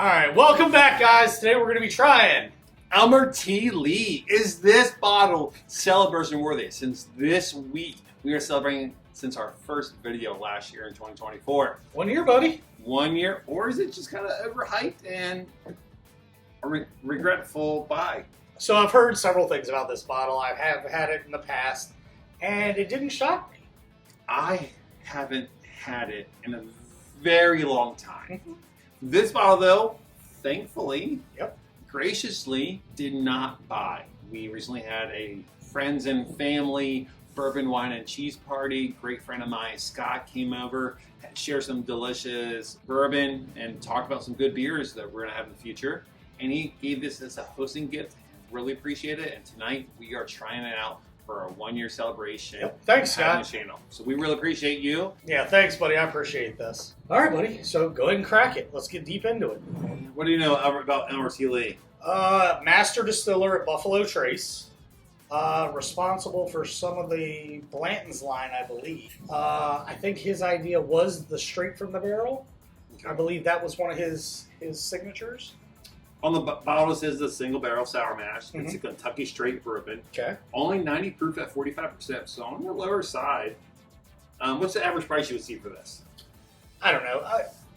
Alright, welcome back, guys. Today we're going to be trying Elmer T. Lee. Is this bottle celebration worthy? Since this week, we are celebrating since our first video last year in 2024. 1 year, buddy. 1 year, or is it just kind of overhyped and a regretful buy? So I've heard several things about this bottle. I have had it in the past, and it didn't shock me. I haven't had it in a very long time. This bottle, though, thankfully, graciously did not buy. We recently had a friends and family bourbon, wine, and cheese party. Great friend of mine, Scott, came over, shared some delicious bourbon, and talked about some good beers that we're going to have in the future. And he gave this as a hosting gift. Really appreciate it. And tonight we are trying it out for our 1 year celebration. Thanks, Scott. Channel. So we really appreciate you. Yeah, thanks, buddy. I appreciate this. All right, buddy. So go ahead and crack it. Let's get deep into it. What do you know about Elmer T. Lee? Master distiller at Buffalo Trace. Responsible for some of the Blanton's line, I believe. I think his idea was the straight from the barrel. Okay. I believe that was one of his signatures. On the bottle it says the single barrel sour mash. It's a Kentucky straight bourbon. Okay. Only 90 proof at 45%, so on the lower side. What's the average price you would see for this? I don't know.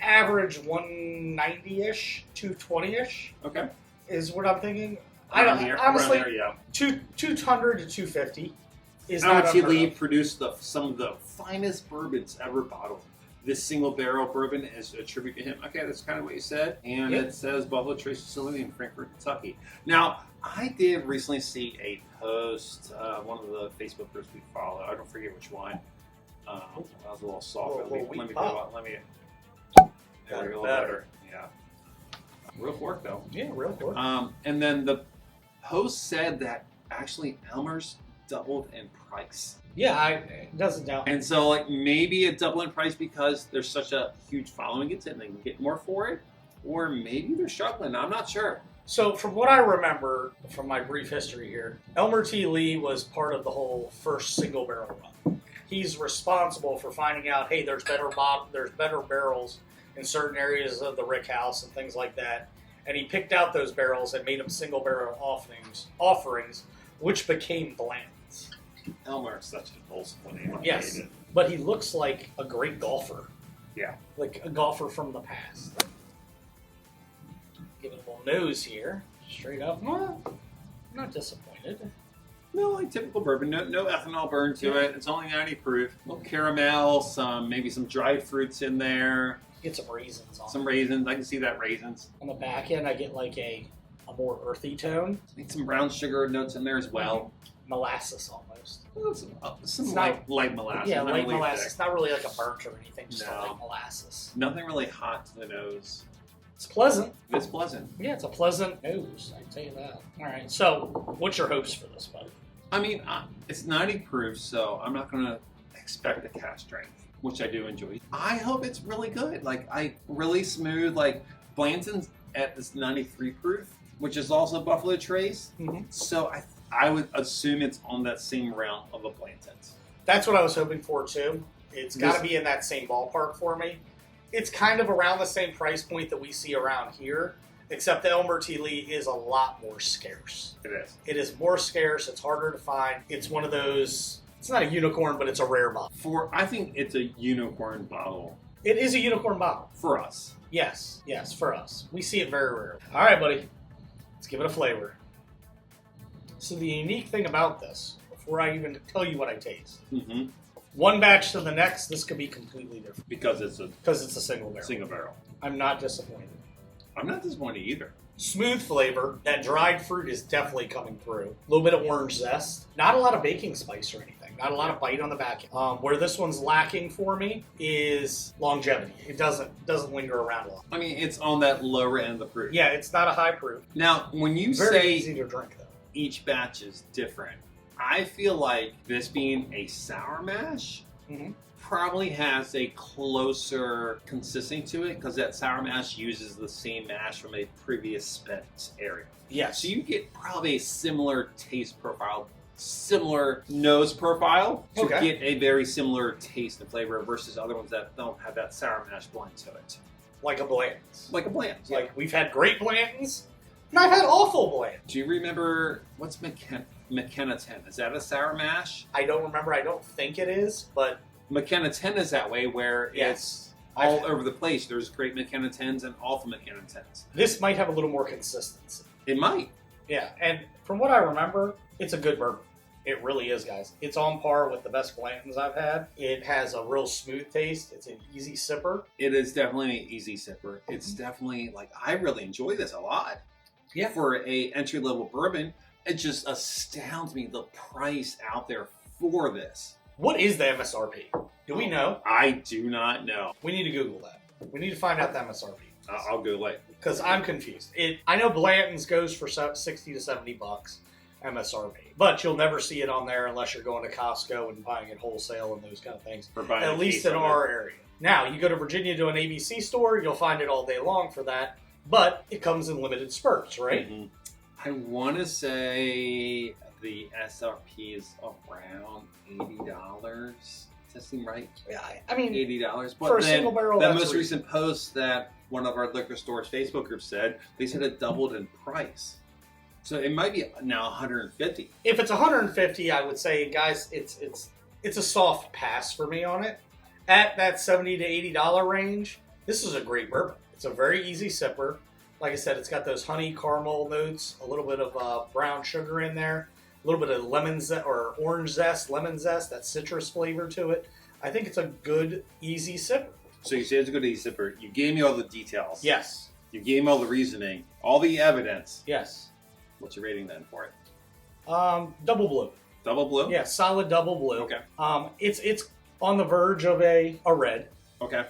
Average 190-ish, 220-ish. Okay. Is what I'm thinking. Honestly, 200 to 250 is Elmer not T. Lee produced some of the finest bourbons ever bottled. This single barrel bourbon is a tribute to him. Okay, that's kind of what you said. And it says Buffalo Trace Facility in Frankfort, Kentucky. Now, I did recently see a post, one of the Facebook groups we follow. I don't forget which one. I was a little soft. Let me there we go, better. Yeah. Real fork, though. Yeah, real fork. And then the post said that actually Elmer's doubled in price. Yeah, it doesn't doubt. And so, like, maybe it doubled in price because there's such a huge following against it and they can get more for it. Or maybe they're struggling. I'm not sure. So, from what I remember from my brief history here, Elmer T. Lee was part of the whole first single barrel run. He's responsible for finding out, hey, there's better barrels in certain areas of the rick house and things like that. And he picked out those barrels and made them single barrel offerings, which became Blanton's. Elmer is such a boastful name. Yes, but he looks like a great golfer. Yeah. Like a golfer from the past. Give it a little nose here. Straight up. Well, I'm not disappointed. No, like typical bourbon. No ethanol burn to it. It's only 90 proof. A little caramel, maybe some dried fruits in there. Get some raisins on Some raisins. I can see that raisins. On the back end, I get like a more earthy tone. Need some brown sugar notes in there as well. Molasses almost. Some light molasses. Yeah, light really molasses. thick. It's not really like a burnt or anything, just like molasses. Nothing really hot to the nose. It's pleasant. It's pleasant. Yeah, it's a pleasant nose, I can tell you that. All right, so what's your hopes for this, buddy? I mean, it's 90 proof, so I'm not going to expect a cast strength, which I do enjoy. I hope it's really good. Like, really smooth. Like, Blanton's at this 93 proof, which is also Buffalo Trace. So I would assume it's on that same realm of a Blanton's. That's what I was hoping for, too. It's got to be in that same ballpark for me. It's kind of around the same price point that we see around here, except the Elmer T. Lee is a lot more scarce. It is. It is more scarce. It's harder to find. It's one of those, it's not a unicorn, but it's a rare bottle. I think it's a unicorn bottle. It is a unicorn bottle. For us. Yes, for us. We see it very rarely. All right, buddy. Let's give it a flavor. So the unique thing about this, before I even tell you what I taste, one batch to the next, this could be completely different. Because it's a single barrel. Single barrel. I'm not disappointed. I'm not disappointed either. Smooth flavor. That dried fruit is definitely coming through. A little bit of orange zest. Not a lot of baking spice or anything. Not a lot of bite on the back end. Where this one's lacking for me is longevity. It doesn't linger around a lot. I mean, it's on that lower end of the proof. Yeah, it's not a high proof. Now, when you Very easy to drink, though. Each batch is different, I feel like this being a sour mash probably has a closer consistency to it because that sour mash uses the same mash from a previous spent area. Yeah. So you get probably a similar taste profile, similar nose profile to get a very similar taste and flavor versus other ones that don't have that sour mash blend to it. like a Blanton's. Like a Blanton's. Yeah. Like, we've had great Blantons, and I've had awful Blantons. Do you remember, what's McKenna 10? Is that a sour mash? I don't remember. I don't think it is, but... McKenna 10 is that way, where it's all over the place. There's great McKenna 10s and awful McKenna 10s. This might have a little more consistency. It might. Yeah, and from what I remember, it's a good bourbon. It really is, guys. It's on par with the best Blantons I've had. It has a real smooth taste. It's an easy sipper. It is definitely an easy sipper. It's definitely, like, I really enjoy this a lot. Yeah. For a entry-level bourbon, it just astounds me the price out there for this. What is the MSRP? Do we know? I do not know. We need to Google that. We need to find out the MSRP. I'll Google it. Because I'm confused. I know Blanton's goes for 60 to 70 bucks MSRP, but you'll never see it on there unless you're going to Costco and buying it wholesale and those kind of things. At least in our area. Now, you go to Virginia to an ABC store, you'll find it all day long for that, but it comes in limited spurts, right? Mm-hmm. I want to say the SRP is around $80. Does that seem right? Yeah, I mean, $80. But for a single barrel, that most recent post that one of our liquor store's Facebook group said, they said it doubled in price. So it might be now $150. If it's $150, I would say, guys, it's a soft pass for me on it. At that $70 to $80 range, this is a great bourbon. It's a very easy sipper. Like I said, it's got those honey caramel notes, a little bit of brown sugar in there, a little bit of lemon zest or orange zest, lemon zest, that citrus flavor to it. I think it's a good, easy sipper. So you say it's a good easy sipper. You gave me all the details. Yes. You gave me all the reasoning, all the evidence. Yes. What's your rating then for it? Double blue. Double blue? Yeah, solid double blue. Okay. It's on the verge of a red. Okay.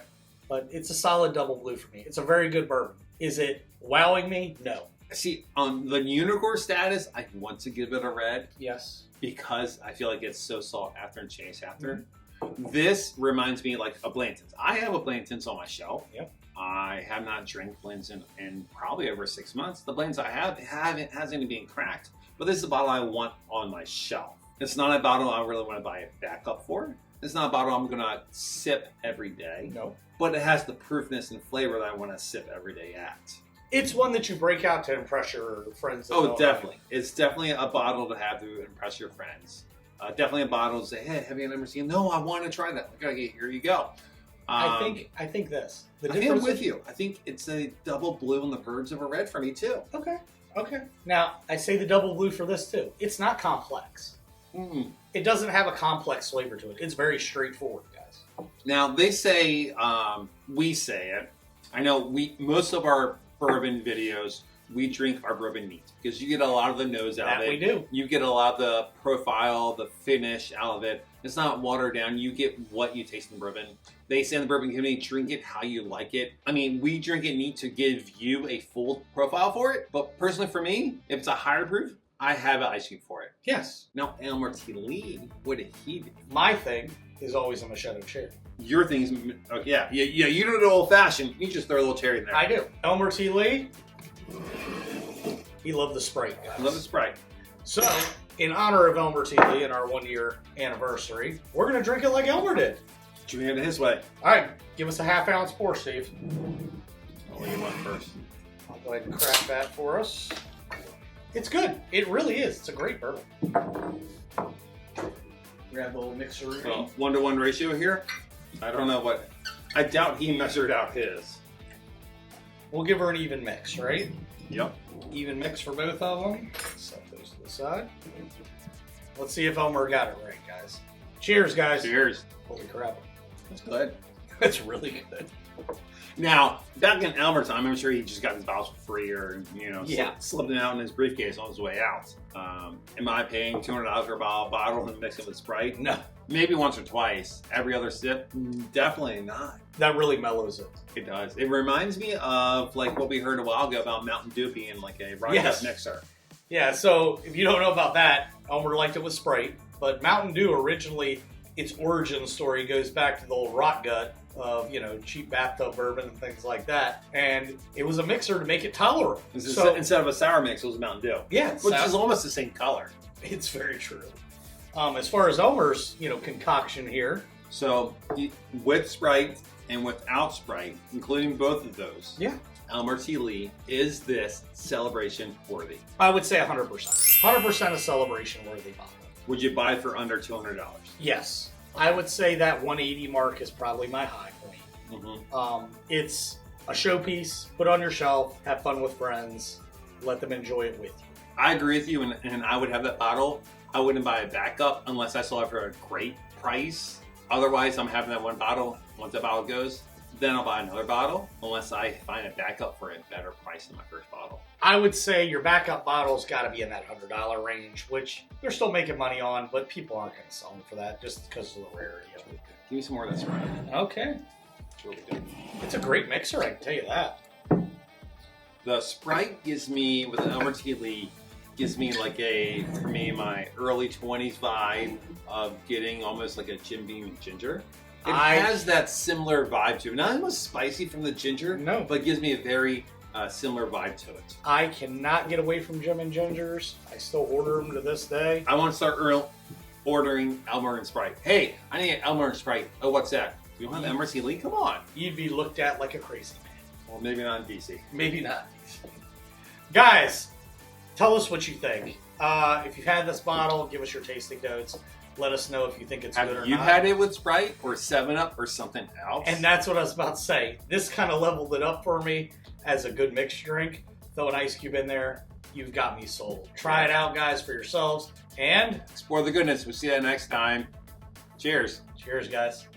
But it's a solid double blue for me. It's a very good bourbon. Is it wowing me? No. See, on the unicorn status, I want to give it a red. Yes. Because I feel like it's so sought after and chased after. Mm-hmm. This reminds me like a Blanton's. I have a Blanton's on my shelf. Yep. I have not drank Blanton's in probably over 6 months. The Blanton's I have hasn't even been cracked. But this is a bottle I want on my shelf. It's not a bottle I really want to buy it back up for. It's not a bottle I'm going to sip every day. No. But it has the proofness and flavor that I want to sip every day at. It's one that you break out to impress your friends. Oh, definitely. It's definitely a bottle to have to impress your friends. Definitely a bottle to say, hey, have you ever seen? No, I want to try that. Okay, here you go. I think this. I think I'm with you. I think it's a double blue on the verge of a red for me too. Okay. Now, I say the double blue for this too. It's not complex. Mm. It doesn't have a complex flavor to it. It's very straightforward, guys. Now, they say, we say it. I know most of our bourbon videos, we drink our bourbon neat because you get a lot of the nose out of it. We do. You get a lot of the profile, the finish out of it. It's not watered down. You get what you taste in bourbon. They say in the bourbon community, drink it how you like it. I mean, we drink it neat to give you a full profile for it. But personally for me, if it's a higher proof, I have an ice cube for it. Yes. Now, Elmer T. Lee, what did he do? My thing is always a Machado cherry. Your thing's, okay, yeah, you do it old fashioned. You just throw a little cherry in there. I do. Elmer T. Lee, he loved the Sprite, guys. I love the Sprite. So, in honor of Elmer T. Lee and our 1 year anniversary, we're going to drink it like Elmer did. Drink it his way. All right, give us a half-ounce pour, Steve. I'll let you one first. I'll go ahead and crack that for us. It's good. It really is. It's a great bourbon. Grab the little mixer. Well, 1-to-1 ratio here. I don't know what. I doubt he measured out his. We'll give her an even mix, right? Yep. Even mix for both of them. Set those to the side. Let's see if Elmer got it right, guys. Cheers, guys. Cheers. Holy crap. That's good. That's really good. Now, back in Elmer time, I'm sure he just got his bottles for free or, slipped it out in his briefcase on his way out. Am I paying $200 for a bottle and mix it with Sprite? No. Maybe once or twice. Every other sip? Definitely not. That really mellows it. It does. It reminds me of like what we heard a while ago about Mountain Dew being like a rye mixer. Yeah, so if you don't know about that, Elmer liked it with Sprite, but Mountain Dew originally, its origin story goes back to the old rot gut of, cheap bathtub bourbon and things like that. And it was a mixer to make it tolerable. So instead of a sour mix, it was Mountain Dew. Yeah. Which is almost the same color. It's very true. As far as Elmer's, concoction here. So with Sprite and without Sprite, including both of those, Yeah. Elmer T. Lee, is this celebration worthy? I would say 100%. 100% a celebration worthy bottle. Would you buy it for under $200? Yes. I would say that 180 mark is probably my high point. It's a showpiece, put on your shelf, have fun with friends, let them enjoy it with you. I agree with you, and I would have that bottle. I wouldn't buy a backup unless I saw it for a great price. Otherwise, I'm having that one bottle. Once that bottle goes, then I'll buy another bottle unless I find a backup for a better price than my first bottle. I would say your backup bottle's got to be in that $100 range, which they're still making money on, but people aren't going to sell them for that just because of the rarity of it. Give me some more of that Sprite. Okay. It's really good. It's a great mixer, I can tell you that. The Sprite gives me, with the Elmer T. Lee, gives me for me, my early 20s vibe of getting almost like a Jim Beam ginger. It has that similar vibe to it. Not as much spicy from the ginger, No. but it gives me a very similar vibe to it. I cannot get away from Jim and Gingers. I still order them to this day. I want to start ordering Elmer and Sprite. Hey, I need an Elmer and Sprite. Oh, what's that? You don't have Elmer T. Lee? Come on. You'd be looked at like a crazy man. Well, maybe not in DC. Maybe not. Guys, tell us what you think. If you've had this bottle, give us your tasting notes. Let us know if you think it's good or not. Have you had it with Sprite or 7-Up or something else? And that's what I was about to say. This kind of leveled it up for me as a good mixed drink. Throw an ice cube in there. You've got me sold. Try it out, guys, for yourselves. And explore the goodness. We'll see you next time. Cheers. Cheers, guys.